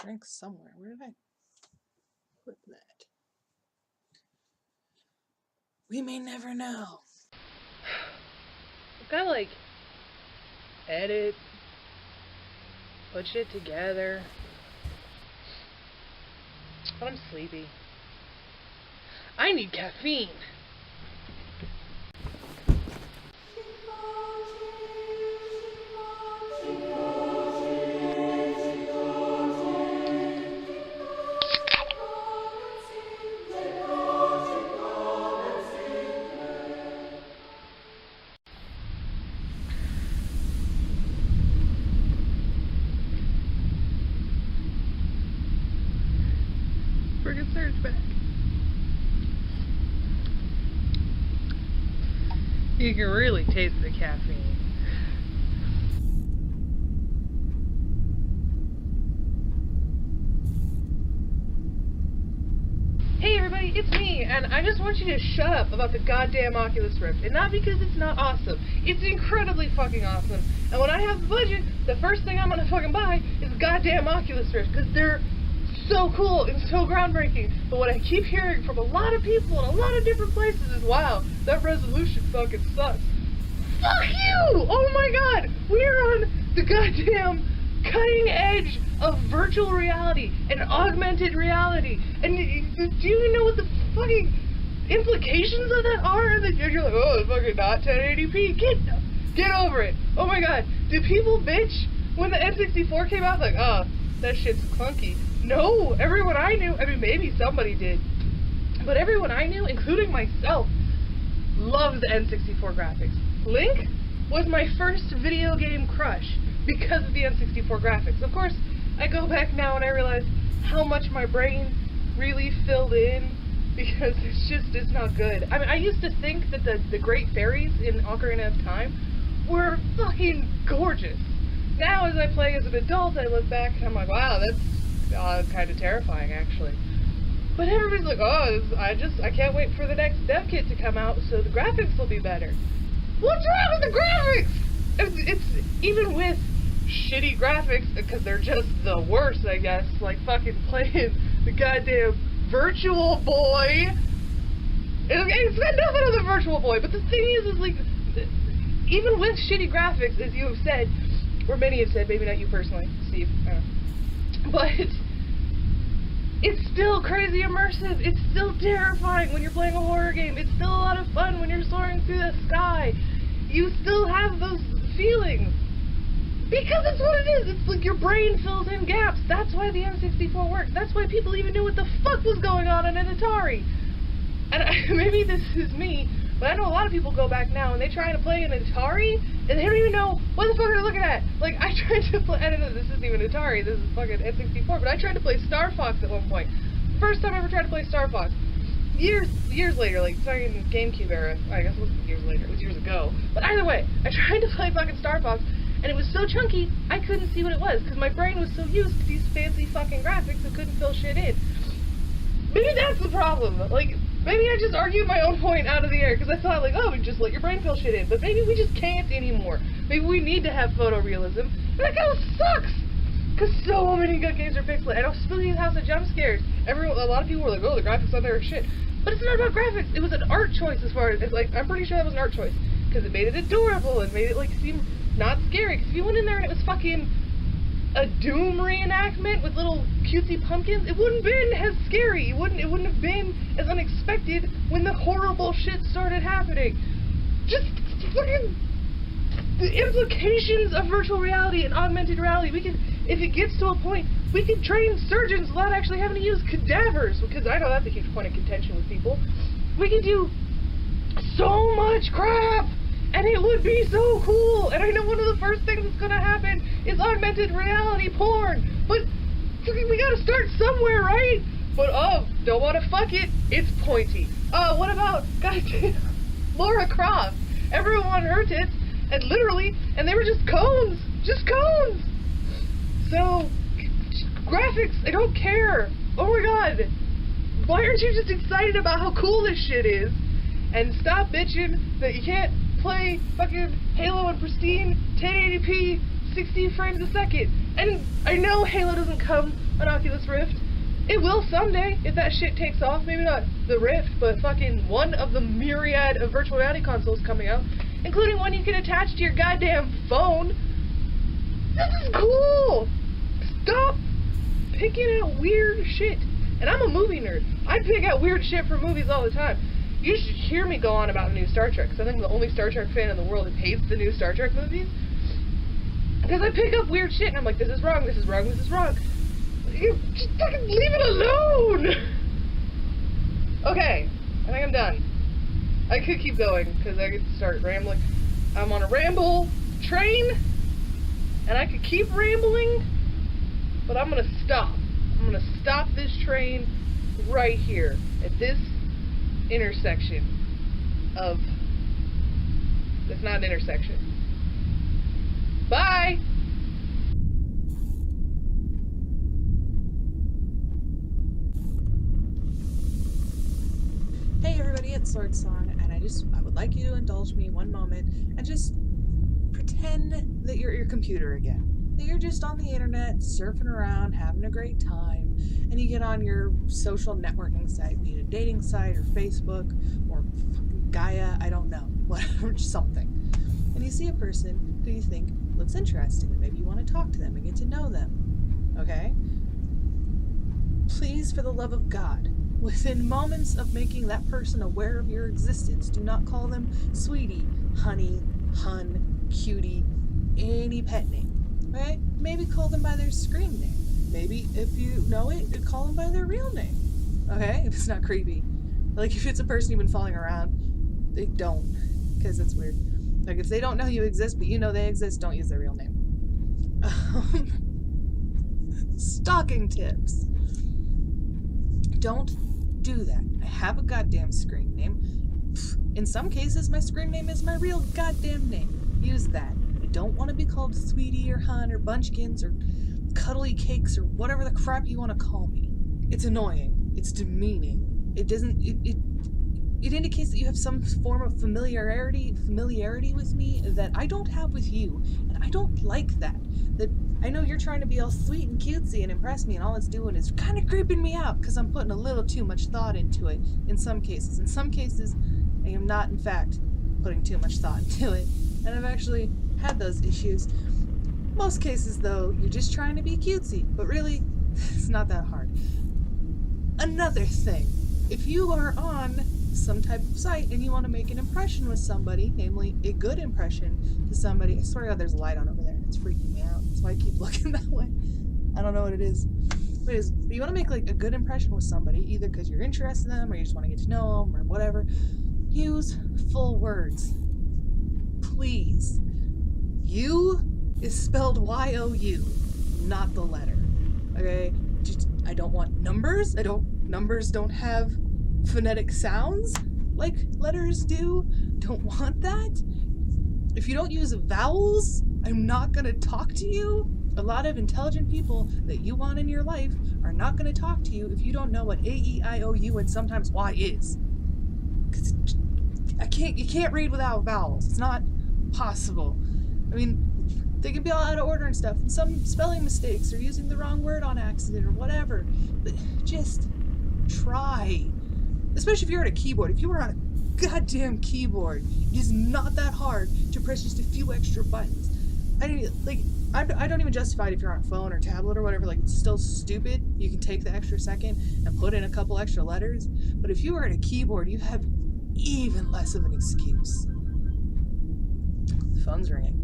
drink somewhere. Where did I put that? We may never know. I've gotta like edit, put shit together. But I'm sleepy. I need caffeine. Friggin' surge back. You can really taste the caffeine. Hey everybody, it's me, and I just want you to shut up about the goddamn Oculus Rift. And not because it's not awesome. It's incredibly fucking awesome. And when I have the budget, the first thing I'm gonna fucking buy is goddamn Oculus Rift, because they're so cool and so groundbreaking. But what I keep hearing from a lot of people in a lot of different places is, wow, that resolution fucking sucks. Fuck you! Oh my god! We're on the goddamn cutting edge of virtual reality and augmented reality. And do you even know what the fucking implications of that are? That you're like, oh, it's fucking not 1080p. Get over it. Oh my god. Did people bitch when the N64 came out? Like, oh, that shit's clunky. No, everyone I knew, I mean, maybe somebody did, but everyone I knew, including myself, loved the N64 graphics. Link was my first video game crush because of the N64 graphics. Of course, I go back now and I realize how much my brain really filled in because it's not good. I mean, I used to think that the Great Fairies in Ocarina of Time were fucking gorgeous. Now, as I play as an adult, I look back and I'm like, wow, that's kind of terrifying, actually. But everybody's like, oh, I can't wait for the next dev kit to come out so the graphics will be better. What's wrong with the graphics? It's even with shitty graphics, because they're just the worst, I guess, like fucking playing the goddamn Virtual Boy. It's got nothing on the Virtual Boy, but the thing is like, even with shitty graphics, as you have said, or many have said, maybe not you personally, Steve, I don't know. But it's still crazy immersive. It's still terrifying when you're playing a horror game. It's still a lot of fun when you're soaring through the sky. You still have those feelings. Because that's what it is. It's like your brain fills in gaps. That's why the N64 works. That's why people even knew what the fuck was going on an Atari. And maybe this is me, but I know a lot of people go back now and they try to play an Atari and they don't even know what the fuck they're looking at. Like, I tried to play, I don't know, this isn't even Atari, this is fucking N64, but I tried to play Star Fox at one point. First time I ever tried to play Star Fox. Years later, like, starting in the GameCube era, I guess it wasn't years later, it was years ago. But either way, I tried to play fucking Star Fox, and it was so chunky, I couldn't see what it was, because my brain was so used to these fancy fucking graphics, it couldn't fill shit in. Maybe that's the problem. Like, maybe I just argued my own point out of the air, because I thought, like, oh, we just let your brain fill shit in. But maybe we just can't anymore. Maybe we need to have photorealism. And that kind of sucks! Because so many good games are pixelated. I know Spooky's House of Jump Scares. A lot of people were like, oh, the graphics on there are shit. But it's not about graphics. It was an art choice as far as, like, I'm pretty sure that was an art choice. Because it made it adorable and made it, like, seem not scary. Because if you went in there and it was fucking a Doom reenactment with little cutesy pumpkins, it wouldn't have been as scary. It wouldn't have been as unexpected when the horrible shit started happening. Just fucking the implications of virtual reality and augmented reality. We could, if it gets to a point, we could train surgeons without actually having to use cadavers, because I know that's a huge point of contention with people. We could do so much crap! And it would be so cool! And I know one of the first things that's gonna happen is augmented reality porn! But we gotta start somewhere, right? But don't wanna fuck it, it's pointy. What about, goddamn, Laura Croft? Everyone wanted her tits, and literally, and they were just cones! Just cones! So, graphics, I don't care! Oh my god! Why aren't you just excited about how cool this shit is? And stop bitching that you can't play fucking Halo in pristine 1080p 60 frames a second. And I know Halo doesn't come on Oculus Rift. It will someday, if that shit takes off. Maybe not the Rift, but fucking one of the myriad of virtual reality consoles coming out, including one you can attach to your goddamn phone. This is cool! Stop picking out weird shit. And I'm a movie nerd. I pick out weird shit for movies all the time. You should hear me go on about the new Star Trek, because I think I'm the only Star Trek fan in the world who hates the new Star Trek movies. Because I pick up weird shit and I'm like, this is wrong, this is wrong, this is wrong. You just fucking leave it alone! Okay, I think I'm done. I could keep going, because I could start rambling. I'm on a ramble train, and I could keep rambling, but I'm gonna stop. I'm gonna stop this train right here, at this intersection of... It's not an intersection. Bye! Hey everybody, it's Sword Song, and I would like you to indulge me one moment and just pretend that you're at your computer again. That you're just on the internet, surfing around, having a great time, and you get on your social networking site, be it a dating site or Facebook or fucking Gaia, I don't know, whatever, just something. And you see a person who you think looks interesting, and maybe you want to talk to them and get to know them. Okay? Please, for the love of God, within moments of making that person aware of your existence, do not call them sweetie, honey, hun, cutie, any pet name. Okay? Maybe call them by their screen name. Maybe, if you know it, call them by their real name. Okay? If it's not creepy. Like, if it's a person you've been following around, they don't. Because it's weird. Like, if they don't know you exist, but you know they exist, don't use their real name. Stalking tips. Don't do that. I have a goddamn screen name. In some cases, my screen name is my real goddamn name. Use that. I don't want to be called sweetie or hun or bunchkins or cuddly cakes or whatever the crap you want to call me. It's annoying. It's demeaning. It doesn't... It indicates that you have some form of familiarity with me that I don't have with you, and I don't like that. That I know you're trying to be all sweet and cutesy and impress me, and all it's doing is kind of creeping me out because I'm putting a little too much thought into it in some cases. In some cases, I am not, in fact, putting too much thought into it, and I've actually had those issues. Most cases, though, you're just trying to be cutesy, but really, it's not that hard. Another thing, if you are on some type of site and you want to make an impression with somebody, namely a good impression to somebody, I swear to God there's a light on over there, it's freaking me out, so I keep looking that way. I don't know what it is. But you want to make like a good impression with somebody, either because you're interested in them or you just want to get to know them or whatever, use full words. Please. You is spelled Y-O-U, not the letter. Okay? I don't want numbers. Numbers don't have phonetic sounds like letters do. Don't want that. If you don't use vowels, I'm not gonna talk to you. A lot of intelligent people that you want in your life are not gonna talk to you if you don't know what A, E, I, O, U, and sometimes Y is. 'Cause you can't read without vowels. It's not possible. I mean, they can be all out of order and stuff, and some spelling mistakes or using the wrong word on accident or whatever. But just try. Especially if you're at a keyboard. If you were on a goddamn keyboard, it is not that hard to press just a few extra buttons. I don't even justify it if you're on a phone or tablet or whatever. Like, it's still stupid. You can take the extra second and put in a couple extra letters. But if you were at a keyboard, you have even less of an excuse. The phone's ringing.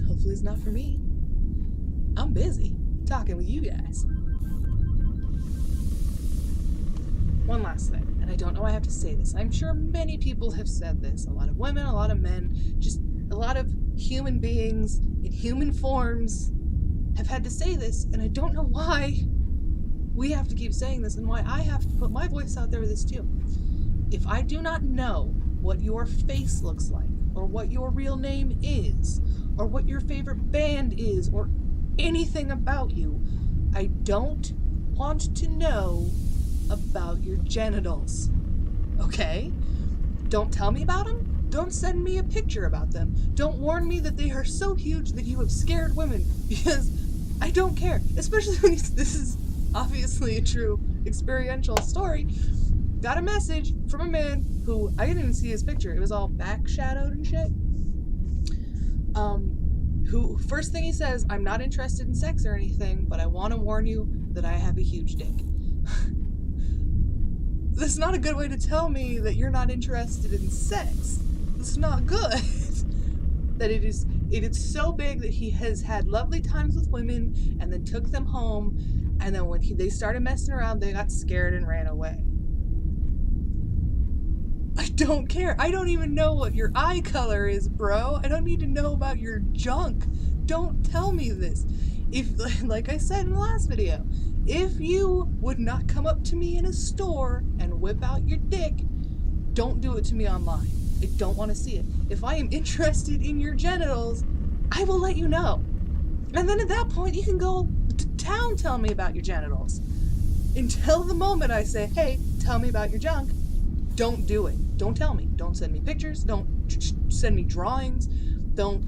Hopefully it's not for me. I'm busy talking with you guys. One last thing, and I don't know why I have to say this. I'm sure many people have said this. A lot of women, a lot of men, just a lot of human beings in human forms have had to say this, and I don't know why we have to keep saying this and why I have to put my voice out there with this too. If I do not know what your face looks like, or what your real name is, or what your favorite band is, or anything about you, I don't want to know about your genitals. Okay? Don't tell me about them. don't send me a picture about them. Don't warn me that they are so huge that you have scared women, because I don't care. Especially when this is obviously a true experiential story. Got a message from a man who, I didn't even see his picture, it was all back shadowed and shit. Who, first thing he says, I'm not interested in sex or anything, but I want to warn you that I have a huge dick. That's not a good way to tell me that you're not interested in sex. It's not good. That it is so big that he has had lovely times with women and then took them home, and then when they started messing around, they got scared and ran away. I don't care. I don't even know what your eye color is, bro. I don't need to know about your junk. Don't tell me this. If, like I said in the last video, if you would not come up to me in a store and whip out your dick, don't do it to me online. I don't want to see it. If I am interested in your genitals, I will let you know. And then at that point, you can go to town telling me about your genitals. Until the moment I say, hey, tell me about your junk, don't do it. Don't tell me. Don't send me pictures. Don't send me drawings. Don't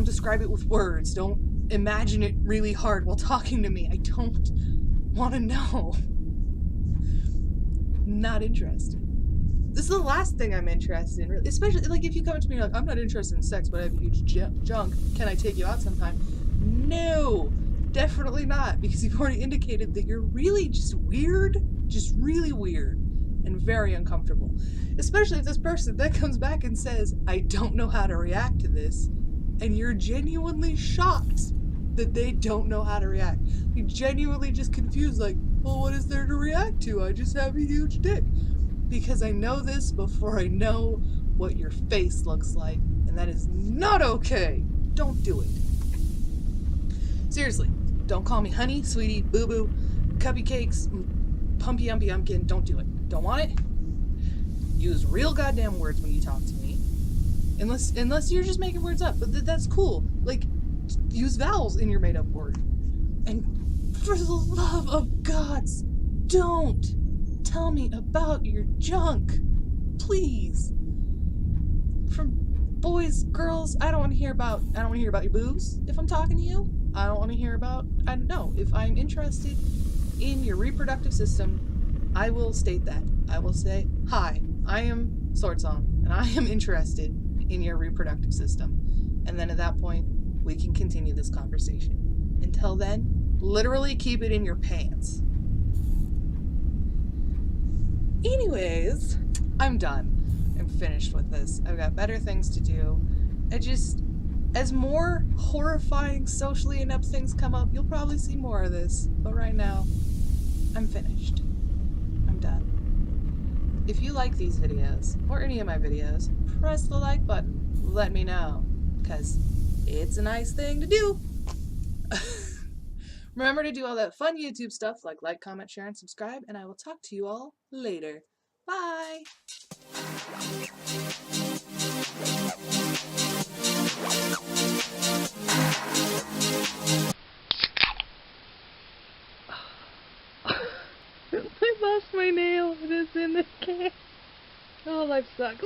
describe it with words. Don't imagine it really hard while talking to me. I don't want to know. Not interested. This is the last thing I'm interested in, especially like if you come to me like, I'm not interested in sex, but I have a huge junk. Can I take you out sometime? No, definitely not, because you've already indicated that you're really just weird, just really weird, and very uncomfortable. Especially if this person then comes back and says, I don't know how to react to this, and you're genuinely shocked that they don't know how to react. You're genuinely just confused, like, well, what is there to react to? I just have a huge dick. Because I know this before I know what your face looks like, and that is not okay. Don't do it. Seriously, don't call me honey, sweetie, boo-boo, cupcakes, pumpy umpy umpkin. Don't do it. Don't want it. Use real goddamn words when you talk to me. Unless you're just making words up, but that's cool. Like, use vowels in your made-up word. And for the love of gods, don't tell me about your junk, please. From boys, girls, I don't want to hear about your boobs if I'm talking to you. I don't want to hear about, I don't know, if I'm interested in your reproductive system, I will state that. I will say, hi, I am Swordsong, and I am interested in your reproductive system. And then at that point, we can continue this conversation. Until then, literally keep it in your pants. Anyways, I'm done. I'm finished with this. I've got better things to do. As more horrifying, socially inept things come up, you'll probably see more of this. But right now, I'm finished. I'm done. If you like these videos, or any of my videos, press the like button. Let me know, because it's a nice thing to do. Remember to do all that fun YouTube stuff like, comment, share, and subscribe, and I will talk to you all later. Bye! I lost my nail. It is in the can. Oh, life sucks.